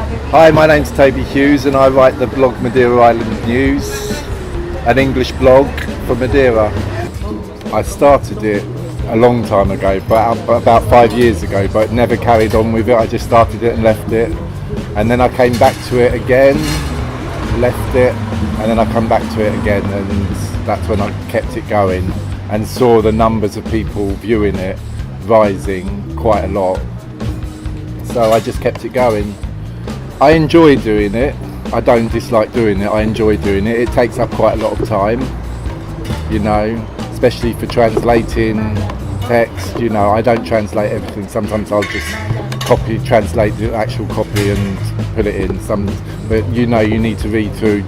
Hi, my name's Tobi Hughes and I write the blog Madeira Island News, an English blog for Madeira. I started it a long time ago, but about 5 years ago, but never carried on with it. I just started it and left it. And then I came back to it again, left it, and then I come back to it again, and that's when I kept it going and saw the numbers of people viewing it rising quite a lot. So I just kept it going. I enjoy doing it. I don't dislike doing it. I enjoy doing it. It takes up quite a lot of time, you know, especially for translating text. You know, I don't translate everything. Sometimes I'll just translate the actual copy and put it in. But you know, you need to read through,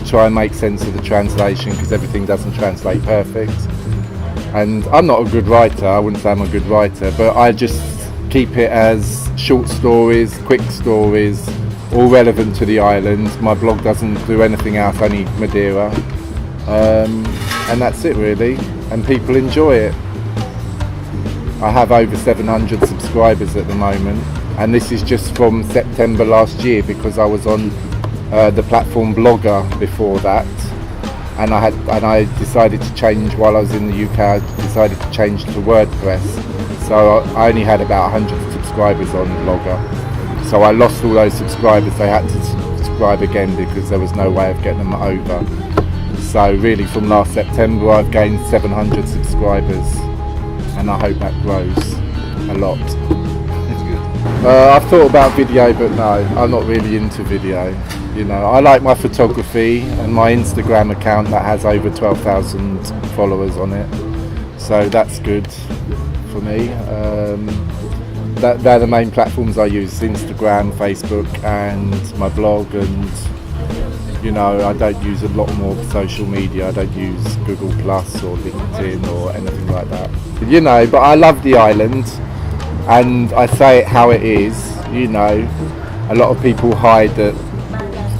try and make sense of the translation because everything doesn't translate perfect. And I'm not a good writer. I wouldn't say I'm a good writer, but I just keep it as short stories, quick stories, all relevant to the island. My blog doesn't do anything else, only Madeira. And that's it really, and people enjoy it. I have over 700 subscribers at the moment, and this is just from September last year because I was on the platform Blogger before that, and I decided to change while I was in the UK. I decided to change to WordPress. So I only had about 100 subscribers on Blogger. So I lost all those subscribers. They had to subscribe again because there was no way of getting them over. So really from last September I've gained 700 subscribers, and I hope that grows a lot. I've thought about video, but no, I'm not really into video. You know, I like my photography and my Instagram account that has over 12,000 followers on it. So that's good for me. They're the main platforms I use: Instagram, Facebook, and my blog. And you know, I don't use a lot more social media. I don't use Google Plus or LinkedIn or anything like that. You know, but I love the island, and I say it how it is. You know, a lot of people hide the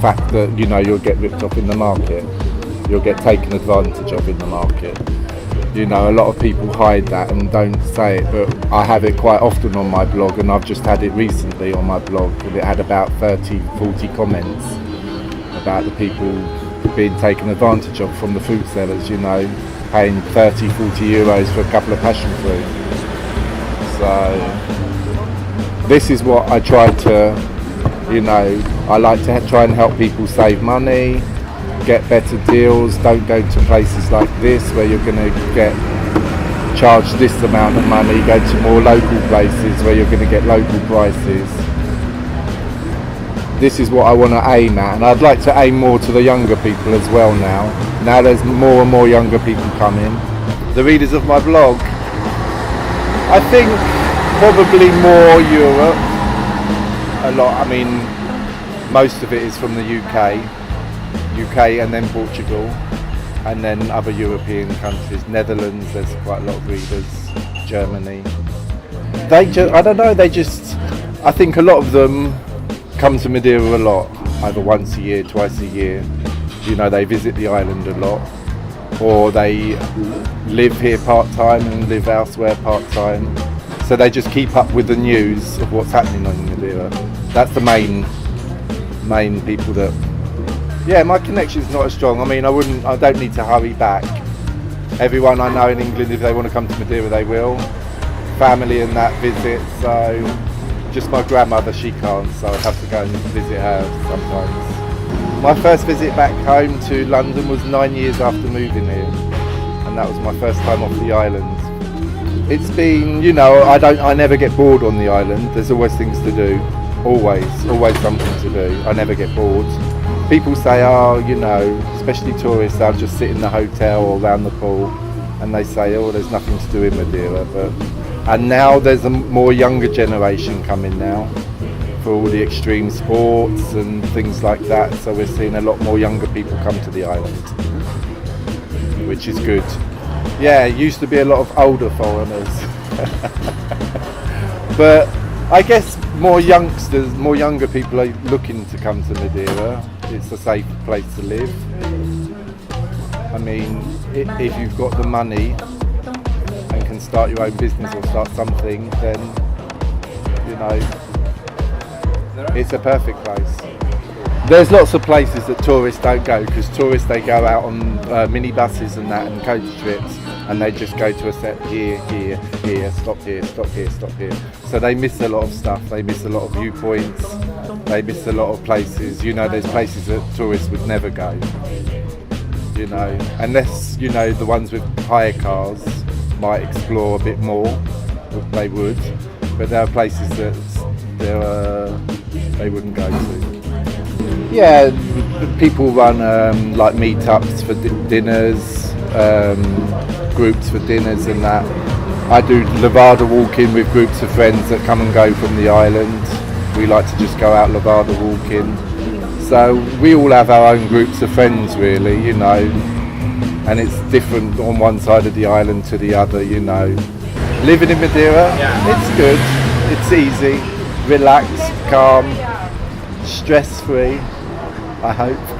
fact that, you know, you'll get ripped off in the market. You'll get taken advantage of in the market. You know, a lot of people hide that and don't say it, but I have it quite often on my blog, and I've just had it recently on my blog, and it had about 30-40 comments about the people being taken advantage of from the food sellers, you know, paying 30-40 euros for a couple of passion fruit. So this is what I try to, you know, I like to try and help people save money, get better deals. Don't go to places like this where you're going to get charged this amount of money. Go to more local places where you're going to get local prices. This is what I want to aim at, and I'd like to aim more to the younger people as well now. Now there's more and more younger people coming. The readers of my blog, I think probably more Europe. A lot, I mean, most of it is from the UK and then Portugal, and then other European countries. Netherlands, there's quite a lot of readers. Germany. I don't know, I think a lot of them come to Madeira a lot, either once a year, twice a year. You know, they visit the island a lot, or they live here part-time and live elsewhere part-time. So they just keep up with the news of what's happening on Madeira. That's the main people that... Yeah, my connection's not as strong. I mean, I don't need to hurry back. Everyone I know in England, if they want to come to Madeira, they will. Family and that visit, so just my grandmother, she can't, so I have to go and visit her sometimes. My first visit back home to London was 9 years after moving here, and that was my first time off the island. It's been, you know, I never get bored on the island. There's always things to do, always something to do. I never get bored. People say, oh, you know, especially tourists, they'll just sit in the hotel or around the pool, and they say, oh, there's nothing to do in Madeira. And now there's a more younger generation coming now for all the extreme sports and things like that. So we're seeing a lot more younger people come to the island, which is good. Yeah, it used to be a lot of older foreigners. But I guess more younger people are looking to come to Madeira. It's a safe place to live. I mean, if you've got the money and can start your own business or start something, then, you know, It's a perfect place. There's lots of places that tourists don't go because tourists they go out on minibuses and that and coach trips and they just go to a set here, stop here, stop here, stop here. So they miss a lot of stuff. They miss a lot of viewpoints. They miss a lot of places. You know, there's places that tourists would never go. You know, unless you know the ones with hire cars might explore a bit more. They would, but there are places that they wouldn't go to. Yeah, people run like meetups for dinners, groups for dinners and that. I do Levada walking with groups of friends that come and go from the island. We like to just go out Levada walking. So we all have our own groups of friends really, you know, and it's different on one side of the island to the other, you know. Living in Madeira, it's good, it's easy, relaxed, calm, stress-free, I hope.